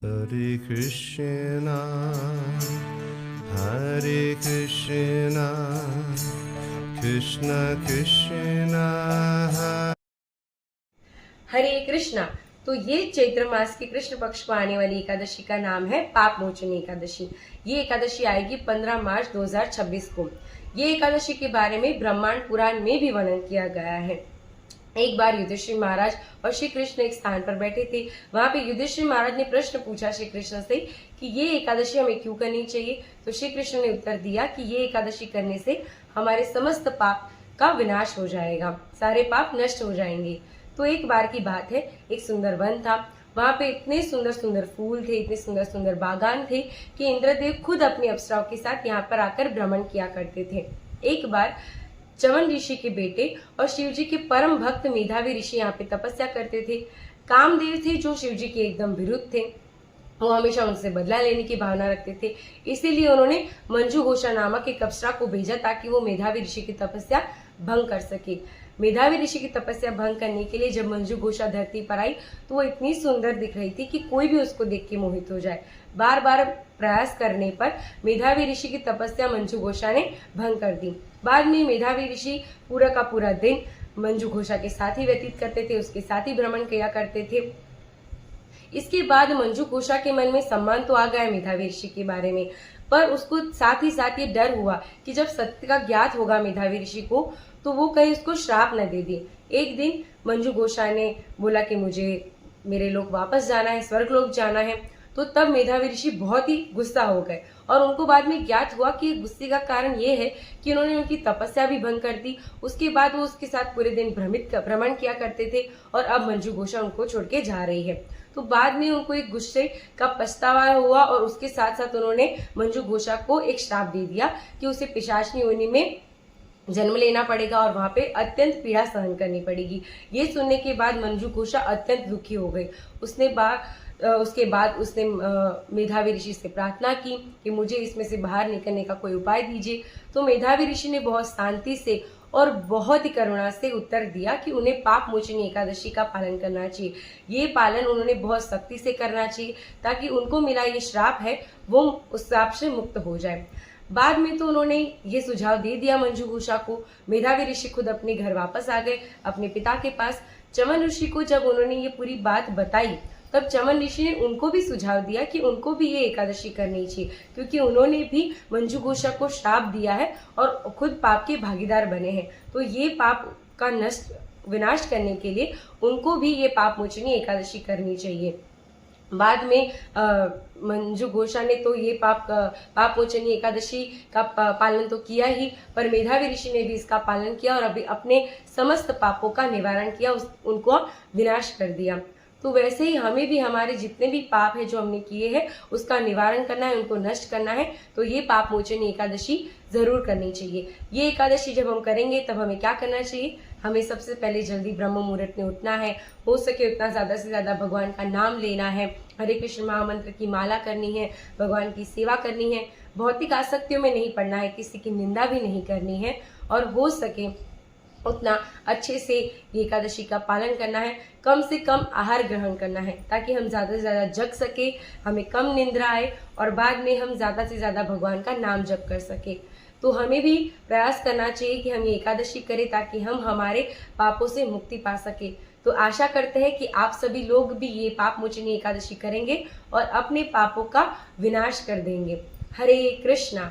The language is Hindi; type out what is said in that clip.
Hare Krishna, Hare Krishna, Krishna Krishna, हरे कृष्णा। तो ये चैत्र मास के कृष्ण पक्ष को आने वाली एकादशी का नाम है पाप मोचनी एकादशी। ये एकादशी आएगी 15 मार्च 2026 को। ये एकादशी के बारे में ब्रह्मांड पुराण में भी वर्णन किया गया है। एक बार युधिष्ठिर महाराज और श्री कृष्ण एक स्थान पर बैठे थे। वहां पे युधिष्ठिर महाराज ने प्रश्न पूछा श्री कृष्ण से कि ये एकादशी हमें क्यों करनी चाहिए। तो श्री कृष्ण ने उत्तर दिया कि ये एकादशी करने से हमारे समस्त पाप का विनाश हो जाएगा, सारे पाप नष्ट हो जाएंगे। तो एक बार की बात है, एक सुंदर वन था। वहां पे इतने सुंदर सुंदर फूल थे, इतने सुंदर सुंदर बागान थे कि इंद्रदेव खुद अपनी अप्सराओं के साथ यहाँ पर आकर भ्रमण किया करते थे। एक बार चवन ऋषि के बेटे और शिव जी के परम भक्त मेधावी ऋषि यहाँ पे तपस्या करते थे। कामदेव थे जो शिव जी के एकदम विरुद्ध थे, वो हमेशा उनसे बदला लेने की भावना रखते थे। इसीलिए उन्होंने मंजू घोषा नामक एक अप्सरा को भेजा ताकि वो मेधावी ऋषि की तपस्या भंग कर सके। मेधावी ऋषि की तपस्या भंग करने के लिए जब मंजू घोषा धरती पर आई तो वो इतनी सुंदर दिख रही थी कि कोई भी उसको देख के मोहित हो जाए। बार बार प्रयास करने पर मेधावी ऋषि की तपस्या मंजू घोषा ने भंग कर दी। बाद में मेधावी ऋषि पूरा का पूरा दिन मंजू घोषा के साथ ही व्यतीत करते थे, उसके साथ ही भ्रमण किया करते थे। इसके बाद मंजू घोषा के मन में सम्मान तो आ गया मेधावी ऋषि के बारे में, पर उसको साथ ही साथ ये डर हुआ कि जब सत्य का ज्ञात होगा मेधावी ऋषि को तो वो कहीं उसको श्राप न दे दे। एक दिन मंजू घोषा ने बोला कि मुझे मेरे लोग वापस जाना है, स्वर्ग लोक जाना है। तो तब मेधावी ऋषि बहुत ही गुस्सा हो गए और उनको बाद में ज्ञात हुआ कि गुस्से का कारण ये है कि उन्होंने उनकी तपस्या भी भंग कर दी। उसके बाद वो उसके साथ पूरे दिन भ्रमण किया करते थे और अब मंजू घोषा उनको छोड़ के जा रही है। तो बाद में उनको एक गुस्से का पछतावा हुआ और उसके साथ साथ उन्होंने मंजू घोषा को एक श्राप दे दिया कि उसे पिशाचनी योनि में जन्म लेना पड़ेगा और वहां पे अत्यंत पीड़ा सहन करनी पड़ेगी। ये सुनने के बाद मंजू घोषा अत्यंत दुखी हो गई। उसके बाद उसने मेधावी ऋषि से प्रार्थना की कि मुझे इसमें से बाहर निकलने का कोई उपाय दीजिए। तो मेधावी ऋषि ने बहुत शांति से और बहुत ही करुणा से उत्तर दिया कि उन्हें पाप मोचनी एकादशी का पालन करना चाहिए। ये पालन उन्होंने बहुत सख्ती से करना चाहिए ताकि उनको मिला ये श्राप है वो उस श्राप से मुक्त हो जाए। बाद में तो उन्होंने ये सुझाव दे दिया मंजू घोषा को। मेधावी ऋषि खुद अपने घर वापस आ गए, अपने पिता के पास। चमन ऋषि को जब उन्होंने ये पूरी बात बताई तब चमन ऋषि ने उनको भी सुझाव दिया कि उनको भी ये एकादशी करनी चाहिए, क्योंकि उन्होंने भी मंजू घोषा को श्राप दिया है और खुद पाप के भागीदार बने हैं। तो ये पाप का विनाश करने के लिए उनको भी ये पाप मोचनी एकादशी करनी चाहिए। बाद में मंजू घोषा ने तो ये पाप मोचनी एकादशी का पालन तो किया ही, पर मेधावी ऋषि ने भी इसका पालन किया और अभी अपने समस्त पापों का निवारण किया, उनको विनाश कर दिया। तो वैसे ही हमें भी हमारे जितने भी पाप है जो हमने किए हैं उसका निवारण करना है, उनको नष्ट करना है। तो ये पाप मोचनी एकादशी जरूर करनी चाहिए। ये एकादशी जब हम करेंगे तब हमें क्या करना चाहिए? हमें सबसे पहले जल्दी ब्रह्म मुहूर्त में उठना है, हो सके उतना ज्यादा से ज्यादा भगवान का नाम लेना है, हरे कृष्ण महामंत्र की माला करनी है, भगवान की सेवा करनी है, भौतिक आसक्तियों में नहीं पड़ना है, किसी की निंदा भी नहीं करनी है और हो सके उतना अच्छे से ये एकादशी का पालन करना है। कम से कम आहार ग्रहण करना है ताकि हम ज्यादा से ज्यादा जग सके, हमें कम निंद्रा आए और बाद में हम ज्यादा से ज्यादा भगवान का नाम जप कर सके। तो हमें भी प्रयास करना चाहिए कि हम ये एकादशी करें ताकि हम हमारे पापों से मुक्ति पा सके। तो आशा करते हैं कि आप सभी लोग भी ये पाप मोचनी एकादशी करेंगे और अपने पापों का विनाश कर देंगे। हरे कृष्णा।